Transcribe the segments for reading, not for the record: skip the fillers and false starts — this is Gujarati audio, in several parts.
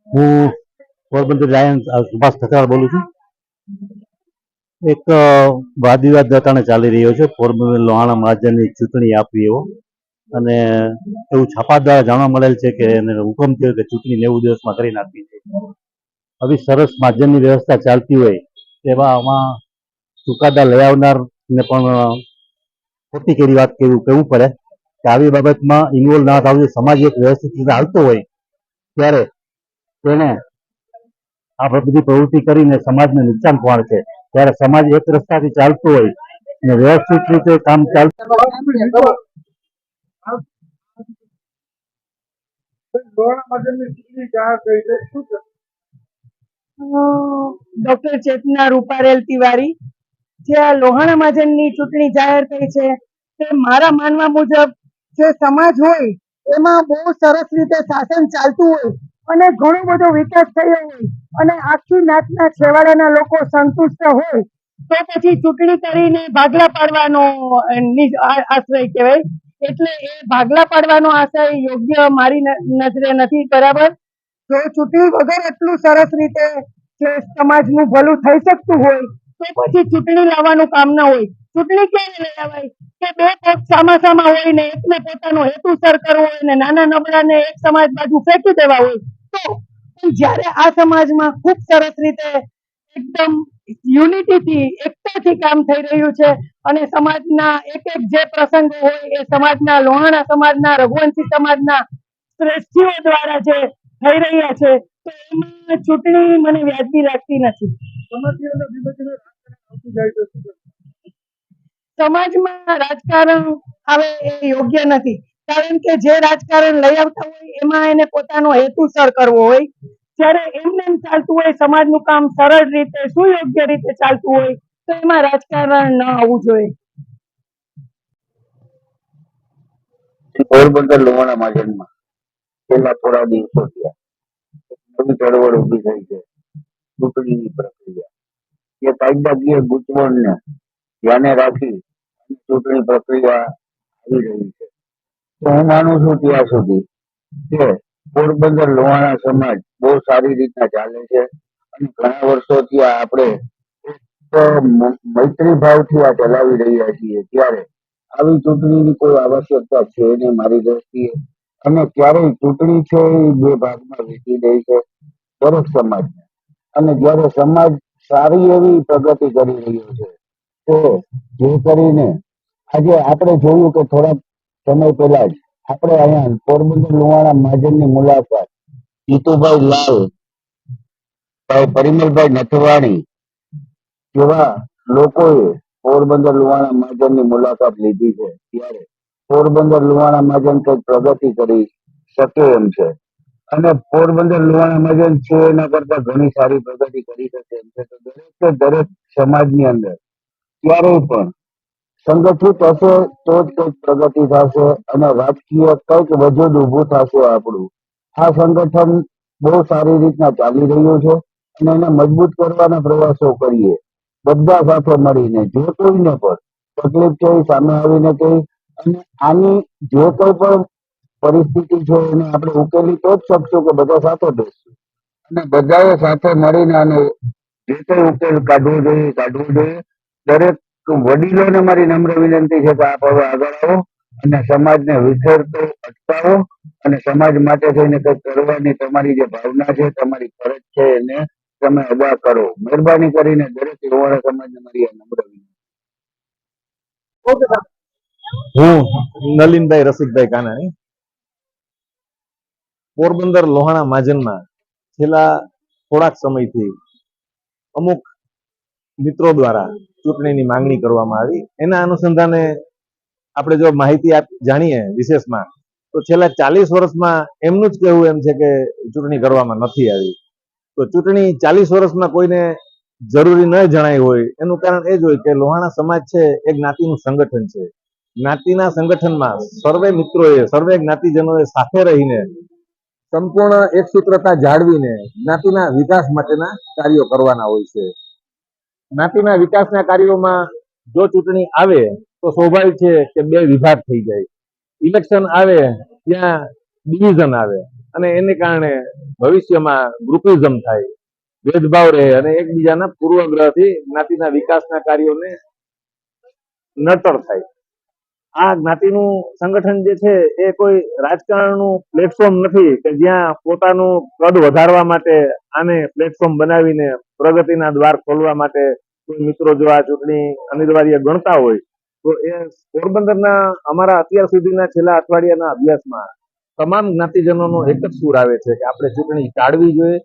હું પોરબંદર લાયન્સ સુભાષ ખતરાળ બોલું છું. એક વાદ વિવાદ અટાણે ચાલી રહ્યો છે પોરબંદર લોહાણા મહાજનની ચૂંટણી આપવી એવો, અને એવું છાપા દ્વારા જાણવા મળેલ છે કે એને હુકમ થયો કે ચૂંટણી 90 દિવસમાં કરી નાખવી છે. આવી સરસ મહાજનની વ્યવસ્થા ચાલતી હોય તેવા આમાં ચુકાદા લઈ આવનારને પણ ખોટી કેવી વાત કહેવું પડે કે આવી બાબતમાં ઇન્વોલ્વ ના થવું જોઈએ. સમાજ એક વ્યવસ્થિત રીતે હાલતો હોય ત્યારે તેને આ બધી પ્રવૃત્તિ કરીને સમાજને નુકસાન પહોંચે છે. ત્યારે સમાજ એક રસ્તાથી ચાલતો હોય અને વ્યવસ્થિત રીતે કામ ચાલતું ડોક્ટર ચેતના રૂપારેલ તિવારી, જે આ લોહાણા મહાજનની ચૂંટણી જાહેર થઈ છે તે મારા માનવા મુજબ જે સમાજ હોય એમાં બહુ સરસ રીતે શાસન ચાલતું હોય અને ઘણો બધો વિકાસ થયો હોય અને આખી નાતના છેવાડાના લોકો સંતુષ્ટ હોય તો પછી ચૂંટણી કરીને ભાગલા પાડવાનો આશ્રય કહેવાય. એટલે એ ભાગલા પાડવાનો આશય યોગ્ય મારી નજરે નથી બરાબર. જો ચૂંટણી વગર એટલું સરસ રીતે જે સમાજનું ભલું થઈ શકતું હોય તો પછી ચૂંટણી લાવવાનું કામ ના હોય. ચૂંટણી ક્યારે લઈ આવાય કે બે પક્ષ સામા હોય ને એકને પોતાનો હેતુસર કરવો હોય ને નાના નબળાને એક સમાજ બાજુ ફેંકી દેવા હોય તો. જ્યારે આ સમાજમાં ખૂબ સરસ રીતે એકદમ યુનિટીથી એકતાથી કામ થઈ રહ્યું છે અને સમાજના એક જે પ્રસંગો હોય એ સમાજના લોહાણા સમાજના રઘુવંશી સમાજના શ્રેષ્ઠીઓ દ્વારા જે થઈ રહ્યા છે તો એમાં ચૂંટણી મને વ્યાજબી લાગતી નથી. સમાજમાં રાજકારણ આવે એ યોગ્ય નથી, કારણ કે જે રાજકારણ લઈ આવતા હોય એમાં એને પોતાનો હેતુસર કરવો હોય, જ્યારે એમને એમ ચાલતું હોય સમાજનું કામ સરળ રીતે સુયોગ્ય રીતે ચાલતું હોય તો એમાં રાજકારણ ન આવવું જોઈએ. પોરબંદર લોહાણા મહાજનમાં છેલ્લા થોડા દિવસો થયા નવી ચળવળ ઉભી થઈ છે. ચૂંટણીની પ્રક્રિયા એ કાયદાકીય ગૂંચવણને ધ્યાને રાખી ચૂંટણી પ્રક્રિયા આવી રહી છે. તો હું માનું છું ત્યાં સુધી કે પોરબંદર લોહાણા સમાજ બહુ સારી રીતના ચાલે છે અને ઘણા વર્ષોથી આપણે મૈત્રી ભાવથી આ ચલાવી રહ્યા છીએ. ત્યારે આવી ચૂંટણીની કોઈ આવશ્યકતા છે નહીં મારી દ્રષ્ટિએ. અને ક્યારેય ચૂંટણી છે એ બે ભાગમાં વેચી દે છે દરેક સમાજને. અને જ્યારે સમાજ સારી એવી પ્રગતિ કરી રહ્યો છે તો જે કરીને આજે આપણે જોયું કે થોડા સમય પહેલા જ આપણે અહીંયા પોરબંદર લોહાણા મહાજનની મુલાકાત જીતુભાઈ લાલ, ભાઈ પરિમલભાઈ નથવાણી જેવા લોકોએ પોરબંદર લોહાણા મહાજનની મુલાકાત લીધી છે. ત્યારે પોરબંદર લોહાણા મહાજન કઈક પ્રગતિ કરી શકે એમ છે અને પોરબંદર લોહાણા મહાજન છે એના કરતા ઘણી સારી પ્રગતિ કરી શકે એમ છે. તો દરેક સમાજની અંદર ક્યારેય પણ સંગઠિત હશે તો જ કંઈક પ્રગતિ થશે અને રાજકીય કંઈક વજૂદ ઊભું થશે આપણું. આ સંગઠન બહુ સારી રીતના ચાલી રહ્યું છે અને એને મજબૂત કરવાના પ્રયાસો કરીએ બધા સાથે મળીને. જે કોઈને પણ તકલીફ છે સામે આવીને કહી અને આની જે કોઈ પણ પરિસ્થિતિ છે એને આપણે ઉકેલી તો જ શકશું કે બધા સાથે બેસશું અને બધાએ સાથે મળીને અને જે કોઈ ઉકેલ કાઢવો જોઈએ. દરેક વડીલોને મારી નમ્ર વિનંતી છે કે આપ હવે આગળ આવો અને સમાજને વિખેરતો અટકાવો અને સમાજ માટે થઈને કંઈક કરવાની તમારી જે ભાવના છે, તમારી ફરજ છે એને તમે અદા કરો. મહેરબાની કરીને દરેક લોહાણા સમાજને મારી નમ્ર વિનંતી. હું નલિનભાઈ રસિકભાઈ કાનાણી, પોરબંદર લોહાણા મહાજનમાં છેલ્લા થોડાક સમયથી અમુક મિત્રો દ્વારા ચૂંટણીની માંગણી કરવામાં આવી. એના અનુસંધાને આપણે જો માહિતી જાણીએ વિશેષમાં તો છેલ્લા 40 વર્ષમાં એમનું જ કહેવું એમ છે કે ચૂંટણી કરવામાં નથી આવી. તો ચૂંટણી 40 વર્ષમાં કોઈને જરૂરી ન જણાય હોય એનું કારણ એ જ હોય કે લોહાણા સમાજ છે એ જ્ઞાતિનું સંગઠન છે. જ્ઞાતિના સંગઠનમાં સર્વે મિત્રોએ, સર્વે જ્ઞાતિજનોએ સાથે રહીને સંપૂર્ણ એકસૂત્રતા જાળવીને જ્ઞાતિના વિકાસ માટેના કાર્યો કરવાના હોય છે. જ્ઞાતિના વિકાસના કાર્યોમાં જો ચૂંટણી આવે તો સ્વાભાવિક છે કે બે વિભાગ થઈ જાય. ઇલેક્શન આવે ત્યાં ડિવિઝન આવે અને એને કારણે ભવિષ્યમાં ગ્રુપિઝમ થાય, ભેદભાવ રહે અને એકબીજાના પૂર્વગ્રહથી જ્ઞાતિના વિકાસના કાર્યોને નડતર થાય. આ જ્ઞાતિનું સંગઠન જે છે એ કોઈ રાજકારણનું પ્લેટફોર્મ નથી કે જ્યાં પોતાનું કદ વધારવા માટે આને પ્લેટફોર્મ બનાવીને પ્રગતિના દ્વાર ખોલવા માટે કોઈ મિત્રો જો આ ચૂંટણી અનિવાર્ય ગણતા હોય તો એ પોરબંદરના અમારા અત્યાર સુધીના છેલ્લા અઠવાડિયાના અભ્યાસમાં તમામ જ્ઞાતિજનોનો એક જ સૂર આવે છે કે આપણે ચૂંટણી ટાળવી જોઈએ.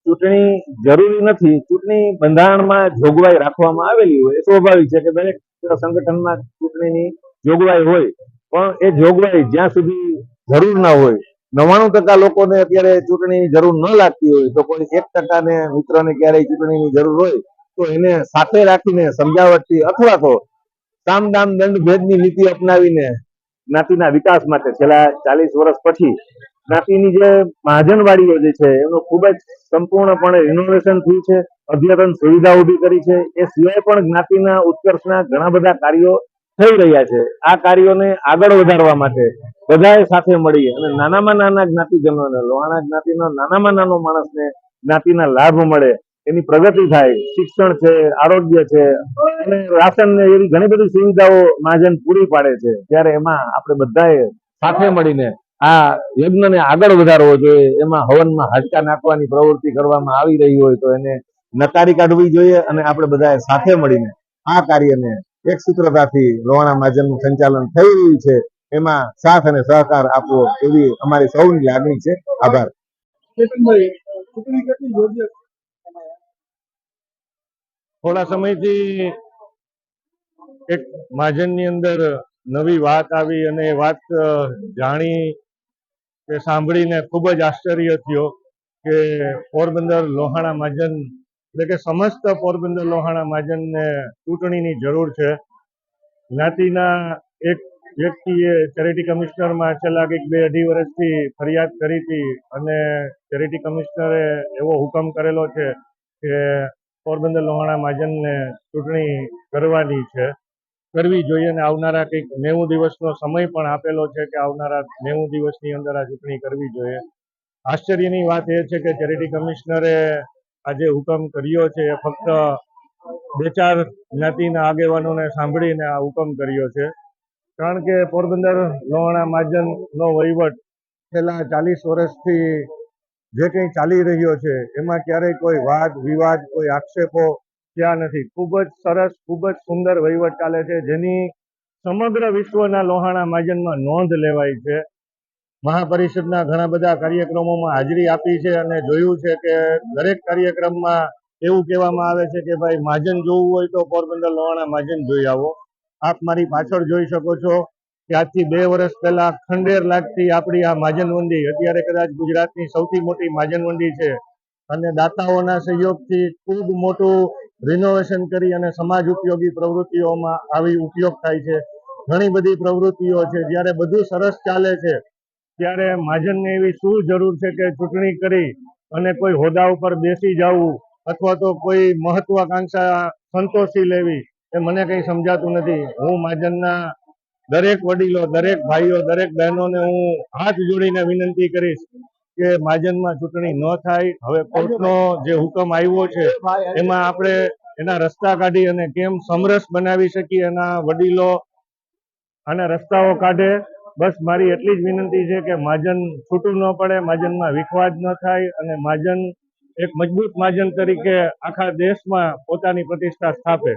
ચૂંટણી જરૂરી નથી, ચૂંટણી બંધારણમાં જોગવાઈ રાખવામાં આવેલી હોય એ સ્વાભાવિક છે કે દરેક સંગઠનમાં ચૂંટણીની જોગવાઈ હોય, પણ એ જોગવાઈ જ્યાં સુધી જરૂર ના હોય, 99% લોકોને અત્યારે ચૂંટણીની જરૂર ન લાગતી હોય તો કોઈ 1% મિત્રને ક્યારેય ચૂંટણીની જરૂર હોય તો એને સાથે રાખીને સમજાવટથી અથવા તો સામ દામ દંડ ભેદની નીતિ અપનાવીને જ્ઞાતિના વિકાસ માટે છેલ્લા 40 વર્ષ પછી જ્ઞાતિની જે મહાજનવાડીઓ જે છે એનું ખૂબ જ સંપૂર્ણપણે રિનોવેશન થયું છે, અદ્યતન સુવિધા ઊભી કરી છે. એ સિવાય પણ જ્ઞાતિના ઉત્કર્ષના ઘણા બધા કાર્યો થઈ રહ્યા છે. આ કાર્યોને આગળ વધારવા માટે બધાએ સાથે મળી અને નાનામાં નાના જ્ઞાતિજનોને, લોહાણા જ્ઞાતિનો નાનામાં નાનો માણસને જ્ઞાતિના લાભ મળે, એની પ્રગતિ થાય, શિક્ષણ છે, આરોગ્ય છે અને રાશન ને એવી ઘણી બધી સુવિધાઓ મહાજન પૂરી પાડે છે. ત્યારે એમાં આપણે બધાએ સાથે મળીને આ યજ્ઞને આગળ વધારવો જોઈએ. એમાં હવનમાં હાડકા નાખવાની પ્રવૃત્તિ કરવામાં આવી રહી હોય તો એને નકારી કાઢવી જોઈએ અને આપણે બધાએ સાથે મળીને આ કાર્યને એક સૂત્રતાથી લોહાણા મહાજનનું સંચાલન થઈ રહ્યું છે એમાં સાથ અને સહકાર આપવો એવી અમારી સૌની લાગણી છે. આભાર. થોડા સમયથી એક મહાજનની અંદર નવી વાત આવી અને એ વાત જાણી કે સાંભળીને ખૂબ જ આશ્ચર્ય થયો કે પોરબંદર લોહાણા મહાજન એટલે કે સમસ્ત પોરબંદર લોહાણા મહાજનને ચૂંટણીની જરૂર છે. જ્ઞાતિના એક વ્યક્તિએ ચેરિટી કમિશનરમાં છેલ્લા 2-2.5 વર્ષથી ફરિયાદ કરી હતી અને ચેરિટી કમિશનરે એવો હુકમ કરેલો છે કે પોરબંદર લોહાણા મહાજનને ચૂંટણી કરવી જોઈએ અને આવનારા કંઈક 90 દિવસનો સમય પણ આપેલો છે કે આવનારા 90 દિવસની અંદર આ ચૂંટણી કરવી જોઈએ. આશ્ચર્યની વાત એ છે કે ચેરિટી કમિશનરે આ જે હુકમ કર્યો છે એ ફક્ત 2-4 જ્ઞાતિના આગેવાનોને સાંભળીને આ હુકમ કર્યો છે. કારણ કે પોરબંદર લોહાણા મહાજનનો વહીવટ છેલ્લા 40 વર્ષથી જે કંઈ ચાલી રહ્યો છે એમાં ક્યારેય કોઈ વાદ વિવાદ, કોઈ આક્ષેપો ત્યાં નથી. ખૂબ જ સરસ, ખૂબ જ સુંદર વહીવટ ચાલે છે જેની સમગ્ર વિશ્વના લોહાણા મહાજનમાં નોંધ લેવાય છે. મહાપરિષદના ઘણા બધા કાર્યક્રમોમાં હાજરી આપી છે અને જોયું છે કે દરેક કાર્યક્રમમાં એવું કહેવામાં આવે છે કે ભાઈ મહાજન જોવું હોય તો પોરબંદર લોહાણા મહાજન જોઈ આવો. આપ મારી પાછળ જોઈ શકો છો કે આજથી 2 વર્ષ પહેલા ખંડેર લાગતી આપણી આ મહાજન મંડી અત્યારે કદાચ ગુજરાતની સૌથી મોટી મહાજન મંડી છે અને દાતાઓના સહયોગથી ખૂબ મોટું રિનોવેશન કરી અને સમાજ ઉપયોગી પ્રવૃત્તિઓમાં આવી ઉપયોગ થાય છે. ઘણી બધી પ્રવૃત્તિઓ છે. જ્યારે બધું સરસ ચાલે છે ત્યારે મહાજનને એવી શું જરૂર છે કે ચૂંટણી કરી અને કોઈ હોદ્દા ઉપર બેસી જવું અથવા તો કોઈ મહત્વાકાંક્ષા સંતોષી લેવી એ મને કંઈ સમજાતું નથી. હું મહાજનના દરેક વડીલો, દરેક ભાઈઓ, દરેક બહેનોને હું હાથ જોડીને વિનંતી કરીશ કે મહાજનમાં ચૂંટણી ન થાય. હવે કોર્ટનો જે હુકમ આવ્યો છે એમાં આપણે એના રસ્તા કાઢી અને કેમ સમરસ બનાવી શકીએ એના વડીલો અને રસ્તાઓ કાઢે. બસ મારી એટલી જ વિનંતી છે કે મહાજન છૂટું ન પડે, મહાજનમાં વિખવાદ ન થાય અને મહાજન એક મજબૂત મહાજન તરીકે આખા દેશમાં પોતાની પ્રતિષ્ઠા સ્થાપે.